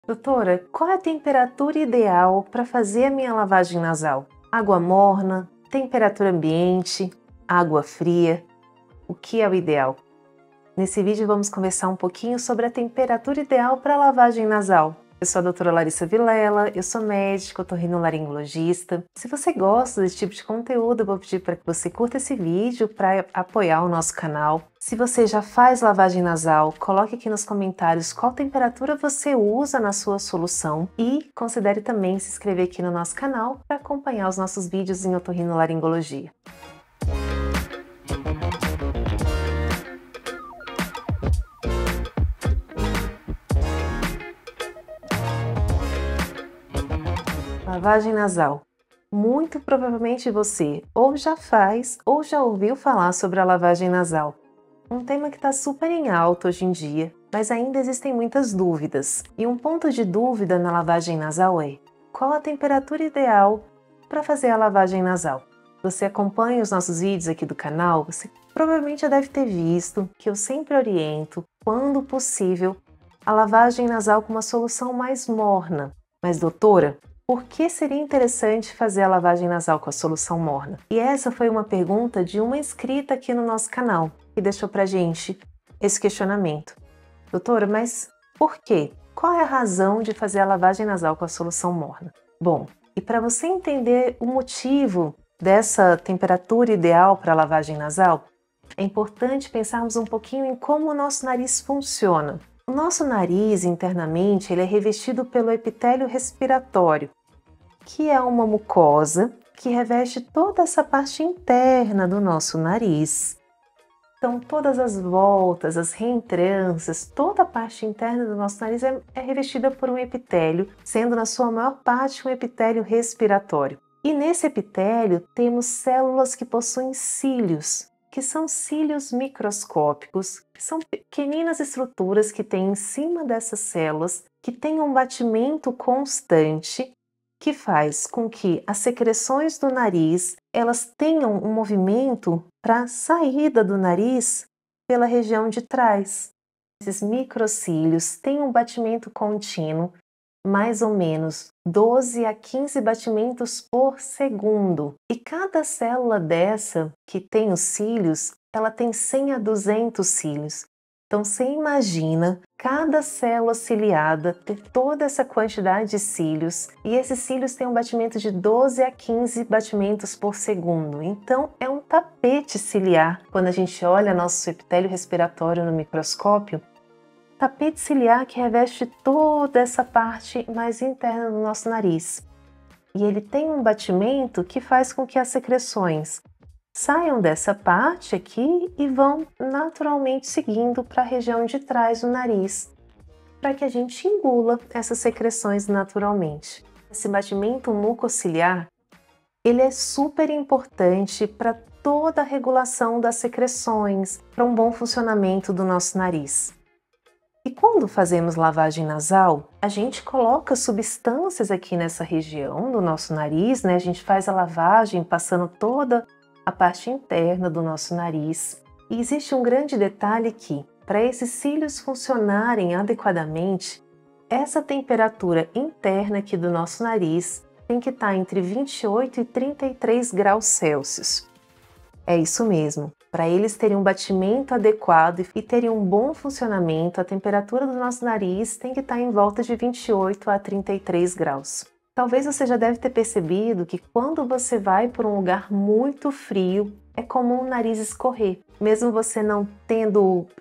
Doutora, qual é a temperatura ideal para fazer a minha lavagem nasal? Água morna, temperatura ambiente, água fria? O que é o ideal? Nesse vídeo vamos conversar um pouquinho sobre a temperatura ideal para a lavagem nasal. Eu sou a doutora Larissa Vilela, eu sou médica, otorrinolaringologista. Se você gosta desse tipo de conteúdo, eu vou pedir para que você curta esse vídeo para apoiar o nosso canal. Se você já faz lavagem nasal, coloque aqui nos comentários qual temperatura você usa na sua solução e considere também se inscrever aqui no nosso canal para acompanhar os nossos vídeos em otorrinolaringologia. Lavagem nasal. Muito provavelmente você ou já faz ou já ouviu falar sobre a lavagem nasal. Um tema que está super em alta hoje em dia, mas ainda existem muitas dúvidas. E um ponto de dúvida na lavagem nasal é: qual a temperatura ideal para fazer a lavagem nasal? Você acompanha os nossos vídeos aqui do canal, você provavelmente já deve ter visto que eu sempre oriento, quando possível, a lavagem nasal com uma solução mais morna. Mas doutora, por que seria interessante fazer a lavagem nasal com a solução morna? E essa foi uma pergunta de uma inscrita aqui no nosso canal, que deixou pra gente esse questionamento. Doutora, mas por quê? Qual é a razão de fazer a lavagem nasal com a solução morna? Bom, e para você entender o motivo dessa temperatura ideal para a lavagem nasal, é importante pensarmos um pouquinho em como o nosso nariz funciona. O nosso nariz, internamente, ele é revestido pelo epitélio respiratório, que é uma mucosa que reveste toda essa parte interna do nosso nariz. Então, todas as voltas, as reentrâncias, toda a parte interna do nosso nariz é revestida por um epitélio, sendo na sua maior parte um epitélio respiratório. E nesse epitélio temos células que possuem cílios, que são cílios microscópicos, que são pequeninas estruturas que têm em cima dessas células, que têm um batimento constante, que faz com que as secreções do nariz elas tenham um movimento para a saída do nariz pela região de trás. Esses microcílios têm um batimento contínuo, mais ou menos 12 a 15 batimentos por segundo. E cada célula dessa que tem os cílios, ela tem 100 a 200 cílios. Então você imagina cada célula ciliada ter toda essa quantidade de cílios, e esses cílios têm um batimento de 12 a 15 batimentos por segundo. Então é um tapete ciliar. Quando a gente olha nosso epitélio respiratório no microscópio, tapete ciliar que reveste toda essa parte mais interna do nosso nariz. E ele tem um batimento que faz com que as secreções saiam dessa parte aqui e vão naturalmente seguindo para a região de trás do nariz, para que a gente engula essas secreções naturalmente. Esse batimento mucociliar, ele é super importante para toda a regulação das secreções, para um bom funcionamento do nosso nariz. E quando fazemos lavagem nasal, a gente coloca substâncias aqui nessa região do nosso nariz, né? A gente faz a lavagem passando toda a parte interna do nosso nariz. E existe um grande detalhe que, para esses cílios funcionarem adequadamente, essa temperatura interna aqui do nosso nariz tem que estar entre 28 e 33 graus Celsius. É isso mesmo. Para eles terem um batimento adequado e terem um bom funcionamento, a temperatura do nosso nariz tem que estar em volta de 28 a 33 graus. Talvez você já deve ter percebido que quando você vai para um lugar muito frio, é comum o nariz escorrer. Mesmo você não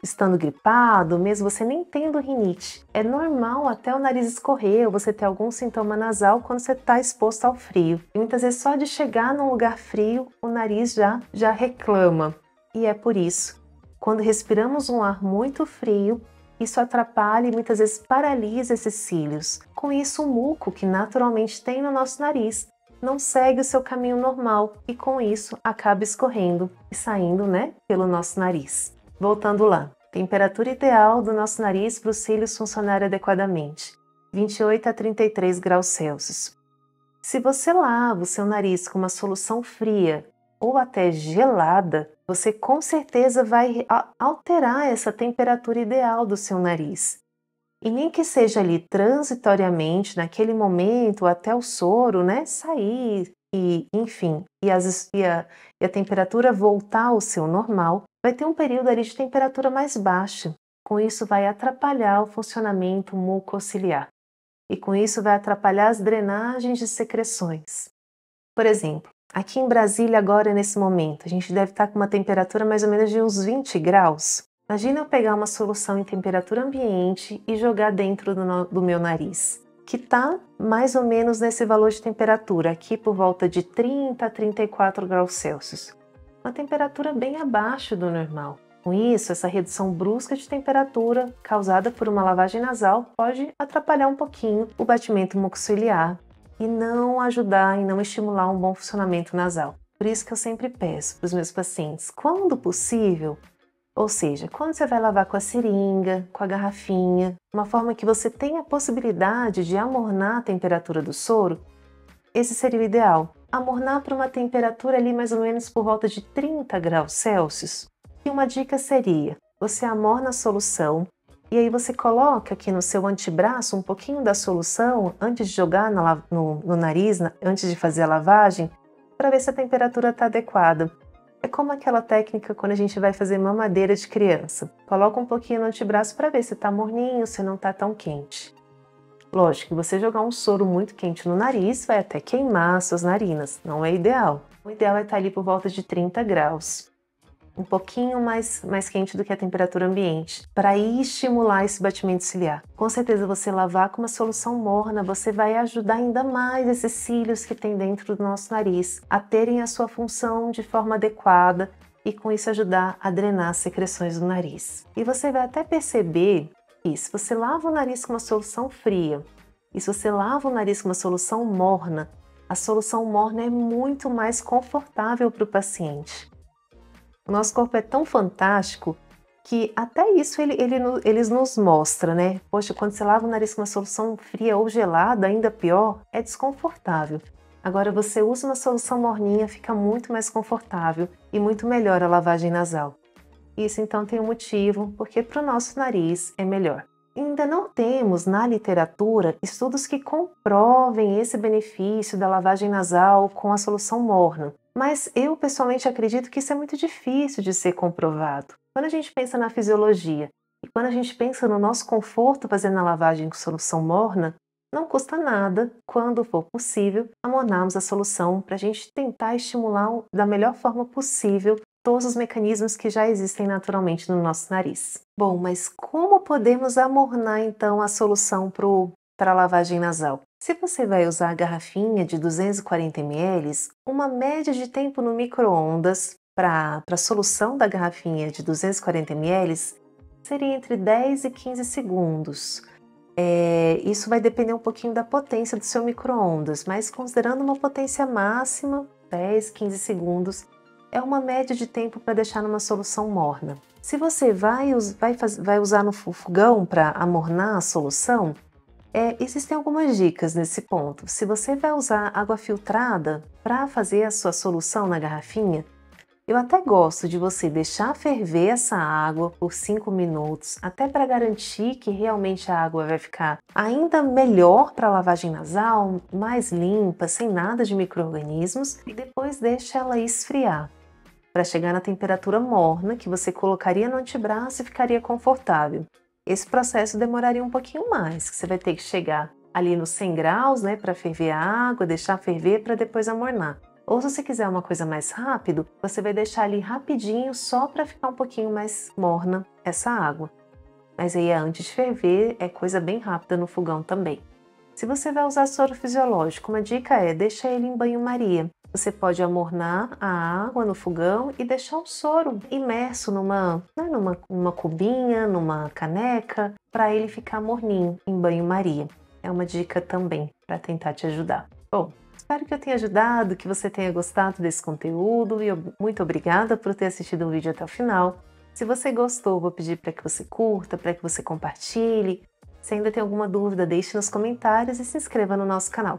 estando gripado, mesmo você nem tendo rinite. É normal até o nariz escorrer ou você ter algum sintoma nasal quando você está exposto ao frio. E muitas vezes só de chegar num lugar frio, o nariz já reclama. E é por isso, quando respiramos um ar muito frio, isso atrapalha e muitas vezes paralisa esses cílios. Com isso, o muco que naturalmente tem no nosso nariz não segue o seu caminho normal e com isso acaba escorrendo e saindo, pelo nosso nariz. Voltando lá, temperatura ideal do nosso nariz para os cílios funcionarem adequadamente, 28 a 33 graus Celsius. Se você lava o seu nariz com uma solução fria ou até gelada, você com certeza vai alterar essa temperatura ideal do seu nariz. E nem que seja ali transitoriamente, naquele momento, até o soro, né, sair e, enfim, e a temperatura voltar ao seu normal, vai ter um período ali de temperatura mais baixa. Com isso, vai atrapalhar o funcionamento mucociliar. E com isso, vai atrapalhar as drenagens de secreções. Por exemplo, aqui em Brasília, agora nesse momento, a gente deve estar com uma temperatura mais ou menos de uns 20 graus. Imagina eu pegar uma solução em temperatura ambiente e jogar dentro do meu nariz, que está mais ou menos nesse valor de temperatura, aqui por volta de 30 a 34 graus Celsius. Uma temperatura bem abaixo do normal. Com isso, essa redução brusca de temperatura causada por uma lavagem nasal pode atrapalhar um pouquinho o batimento mucociliar e não ajudar e não estimular um bom funcionamento nasal. Por isso que eu sempre peço para os meus pacientes, quando possível, ou seja, quando você vai lavar com a seringa, com a garrafinha, uma forma que você tenha a possibilidade de amornar a temperatura do soro, esse seria o ideal. Amornar para uma temperatura ali mais ou menos por volta de 30 graus Celsius. E uma dica seria, você amorna a solução e aí você coloca aqui no seu antebraço um pouquinho da solução antes de jogar no nariz, antes de fazer a lavagem, para ver se a temperatura está adequada. É como aquela técnica quando a gente vai fazer mamadeira de criança. Coloca um pouquinho no antebraço para ver se está morninho, se não está tão quente. Lógico que você jogar um soro muito quente no nariz vai até queimar suas narinas, não é ideal. O ideal é estar ali por volta de 30 graus. Um pouquinho mais quente do que a temperatura ambiente, para estimular esse batimento ciliar. Com certeza você lavar com uma solução morna, você vai ajudar ainda mais esses cílios que tem dentro do nosso nariz a terem a sua função de forma adequada e com isso ajudar a drenar as secreções do nariz. E você vai até perceber que se você lava o nariz com uma solução fria e se você lava o nariz com uma solução morna, a solução morna é muito mais confortável para o paciente. O nosso corpo é tão fantástico que até isso eles nos mostra, né? Poxa, quando você lava o nariz com uma solução fria ou gelada, ainda pior, é desconfortável. Agora você usa uma solução morninha, fica muito mais confortável e muito melhor a lavagem nasal. Isso então tem um motivo, porque para o nosso nariz é melhor. Ainda não temos na literatura estudos que comprovem esse benefício da lavagem nasal com a solução morna. Mas eu pessoalmente acredito que isso é muito difícil de ser comprovado. Quando a gente pensa na fisiologia e quando a gente pensa no nosso conforto fazendo a lavagem com solução morna, não custa nada, quando for possível, amornarmos a solução para a gente tentar estimular da melhor forma possível todos os mecanismos que já existem naturalmente no nosso nariz. Bom, mas como podemos amornar então a solução para a lavagem nasal? Se você vai usar a garrafinha de 240 ml, uma média de tempo no micro-ondas para a solução da garrafinha de 240 ml seria entre 10 e 15 segundos. Isso vai depender um pouquinho da potência do seu micro-ondas, mas considerando uma potência máxima, 10, 15 segundos, é uma média de tempo para deixar numa solução morna. Se você vai usar no fogão para amornar a solução, existem algumas dicas nesse ponto. Se você vai usar água filtrada para fazer a sua solução na garrafinha, eu até gosto de você deixar ferver essa água por 5 minutos, até para garantir que realmente a água vai ficar ainda melhor para a lavagem nasal, mais limpa, sem nada de micro-organismos, e depois deixa ela esfriar, para chegar na temperatura morna que você colocaria no antebraço e ficaria confortável. Esse processo demoraria um pouquinho mais, que você vai ter que chegar ali nos 100 graus, né, para ferver a água, deixar ferver para depois amornar. Ou se você quiser uma coisa mais rápido, você vai deixar ali rapidinho só para ficar um pouquinho mais morna essa água. Mas aí antes de ferver, é coisa bem rápida no fogão também. Se você vai usar soro fisiológico, uma dica é deixar ele em banho-maria. Você pode amornar a água no fogão e deixar o soro imerso numa cubinha, numa caneca, para ele ficar morninho em banho-maria. É uma dica também para tentar te ajudar. Bom, espero que eu tenha ajudado, que você tenha gostado desse conteúdo e muito obrigada por ter assistido o vídeo até o final. Se você gostou, vou pedir para que você curta, para que você compartilhe. Se ainda tem alguma dúvida, deixe nos comentários e se inscreva no nosso canal.